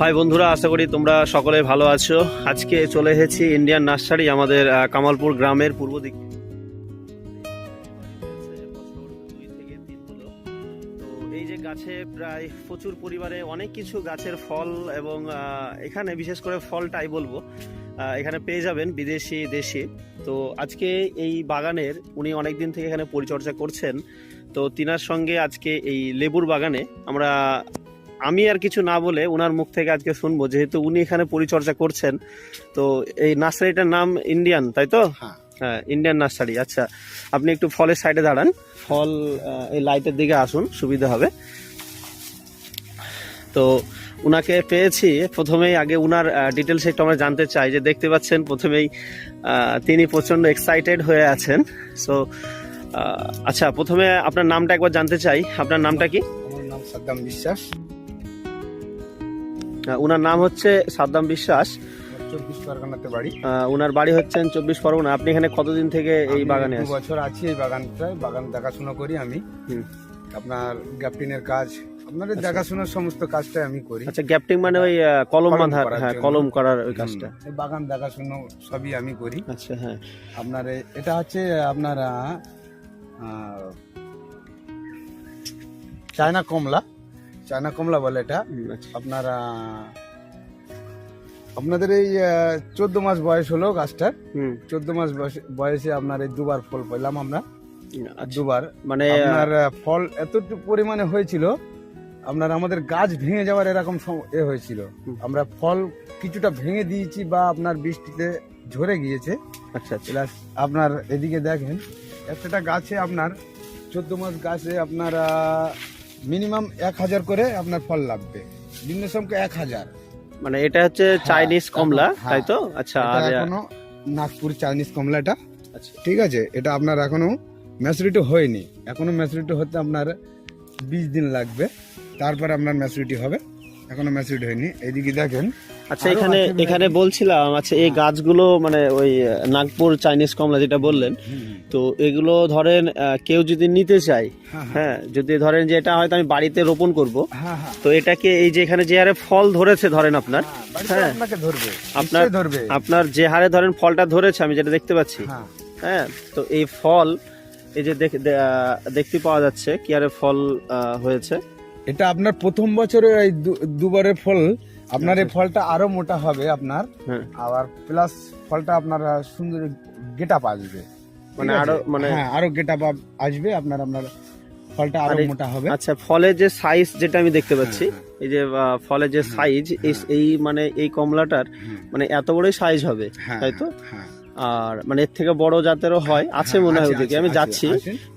High বন্ধুরা, আশা করি তোমরা সকলে ভালো আছো। আজকে চলে এসেছি ইন্ডিয়ান নার্সারি আমাদের কামালপুর গ্রামের পূর্ব দিকে। তো এই যে গাছে প্রায় প্রচুর পরিমাণে অনেক কিছু গাছের ফল এবং এখানে বিশেষ করে ফলটাই বলবো এখানে পেয়ে যাবেন বিদেশি দেশি। তো আজকে এই বাগানের উনি অনেক দিন থেকে এখানে পরিচর্যা করছেন। তো তিনার সঙ্গে আজকে এই লেবুর বাগানে আমি আর কিছু না বলে ওনার মুখ থেকে আজকে শুনবো, যেহেতু উনি এখানে পরিচর্যা করছেন। তো এই নার্সারিটার নাম ইন্ডিয়ান, তাই তো? হ্যাঁ, ইন্ডিয়ান নার্সারি। আচ্ছা, আপনি একটু ফলের সাইডে দাঁড়ান, ফল এই লাইটের দিকে আসুন, সুবিধা হবে। তো উনাকে পেয়েছি প্রথমেই, আগে উনার ডিটেলস একটু আমরা জানতে চাই। যে দেখতে পাচ্ছেন প্রথমেই তিনি প্রচন্ড এক্সাইটেড হয়ে আছেন। সো আচ্ছা, প্রথমে আপনার নামটা একবার জানতে চাই। আপনার নামটা কি? আমার নাম সাদ্দাম বিশ্বাস। উনার নাম হচ্ছে সাদ্দাম বিশ্বাস। 24 পরগনাতে বাড়ি। উনার বাড়ি হচ্ছেন 24 পরগনা। আপনি এখানে কতদিন থেকে এই বাগানে আছেন? 2 বছর আছি এই বাগানটায়। বাগান দেখাশোনা করি আমি। আপনার গ্যাপটিনের কাজ, আপনাদের দেখাশোনার সমস্ত কাজটাই আমি করি। আচ্ছা, গ্যাপটিং মানে ওই কলম বাঁধা? হ্যাঁ, কলম করার ওই কাজটা। এই বাগান দেখাশোনা সবই আমি করি। আচ্ছা, হ্যাঁ। আপনার এটা হচ্ছে আপনার চায়না কমলা বলে এটা। আপনারা আপনাদের এই 14 মাস বয়স হলো গাছটার। 14 মাস বয়সে আপনার এই দুবার ফল পেলাম আমরা। দুবার মানে আপনার ফল এতটুকু পরিমাণে হয়েছিল, আপনার আমাদের গাছ ভেঙে যাওয়ার এরকম হয়েছিল। আমরা ফল কিছুটা ভেঙে দিয়েছি বা আপনার বৃষ্টিতে ঝরে গিয়েছে। আচ্ছা, প্লাস আপনার এদিকে দেখেন একটা গাছে আপনার 14 মাস গাছে আপনার মিনিমাম 1000 করে আপনার ফল লাগবে। ভিন্ন সংখ্যা 1000। মানে এটা হচ্ছে চাইনিজ কমলা, তাই তো? আচ্ছা, আর এখনো নাগপুর চাইনিজ কমলা এটা। আচ্ছা, ঠিক আছে, এটা আপনার এখনো ম্যাচুরিটি হয়নি। এখনো ম্যাচুরিটি হতে আপনার 20 দিন লাগবে, তারপর আপনার ম্যাচুরিটি হবে। এখনো ম্যাচুরিটি হয়নি। এইদিকে দেখেন। আচ্ছা, এখানে বলছিলাম, আচ্ছা এই গাছগুলো মানে ওই নাগপুর চাইনিজ কমলা যেটা বললেন, তো এগুলো ধরেন কেউ যদি নিতে চায়, হ্যাঁ, যদি ধরেন যে এটা হয়তো আমি বাড়িতে রোপণ করব, তো এটাকে এই যে এখানে যে হারে ফল ধরেছে ধরেন আপনার, হ্যাঁ, আপনার যে হারে ধরেন ফলটা ধরেছে আমি যেটা দেখতে পাচ্ছি, হ্যাঁ, তো এই ফল এই যে দেখতে পাওয়া যাচ্ছে কি হারে ফল হয়েছে। এটা আপনার প্রথম বছরে এই দুবারের ফল। আপনার এই ফলটা আরো মোটা হবে আপনার, আবার প্লাস ফলটা আপনার সুন্দর গেটআপ আসবে, মানে আরো আরো গেটআপ আসবে আপনার ফলটা আরো মোটা হবে। আচ্ছা, ফলের যে সাইজ যেটা আমি দেখতে পাচ্ছি, এই যে ফলের যে সাইজ, এই মানে এই কমলাটার মানে এত বড় সাইজ হবে, তাই তো? আর মানে এর থেকে বড় জাতেরও হয়, আছে মনে হয় ওদিকে, আমি যাচ্ছি।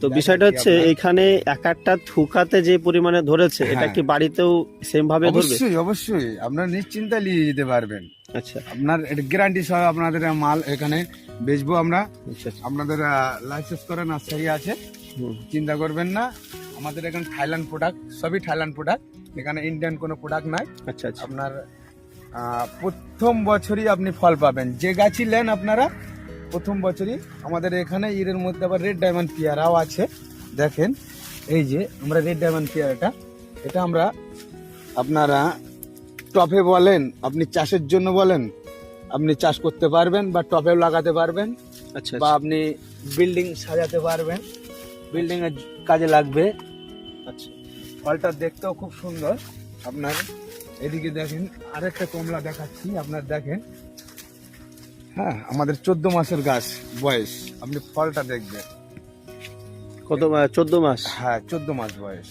তো বিষয়টা হচ্ছে এখানে এক একটা থুকাতে যে পরিমাণে ধরেছে, এটা কি বাড়িতেও সেম ভাবে ধরবে? অবশ্যই আপনারা নিশ্চিন্তে নিয়ে যেতে পারবেন। আচ্ছা, আপনার এটা গ্যারান্টি সহ আপনাদের মাল এখানে বেচবো আমরা। আপনাদের লাইসেন্স করা নার্সারি আছে, চিন্তা করবেন না। আমাদের এখানে থাইল্যান্ড প্রোডাক্ট, সবই থাইল্যান্ড প্রোডাক্ট, এখানে ইন্ডিয়ান কোনো প্রোডাক্ট নাই। আচ্ছা, আচ্ছা। আপনার প্রথম বছরই আপনি ফল পাবেন, যে গাছই নেন আপনারা প্রথম বছরই। আমাদের এখানে এর মধ্যে আবার রেড ডায়মন্ড পেয়ারাও আছে। দেখেন এই যে আমরা রেড ডায়মন্ড পেয়ারাটা, এটা আমরা আপনারা টপে বলেন, আপনি চাষের জন্য বলেন, আপনি চাষ করতে পারবেন বা টপেও লাগাতে পারবেন। আচ্ছা, বা আপনি বিল্ডিং সাজাতে পারবেন, বিল্ডিং এর কাজে লাগবে। আচ্ছা, ফলটা দেখতেও খুব সুন্দর। আপনার এদিকে দেখেন আরেকটা কমলা দেখাচ্ছি, আপনার দেখেন। হ্যাঁ, আমাদের 14 মাসের গাছ বয়স, আপনি ফলটা দেখবেন। কত? 14 মাস? হ্যাঁ, 14 মাস বয়স।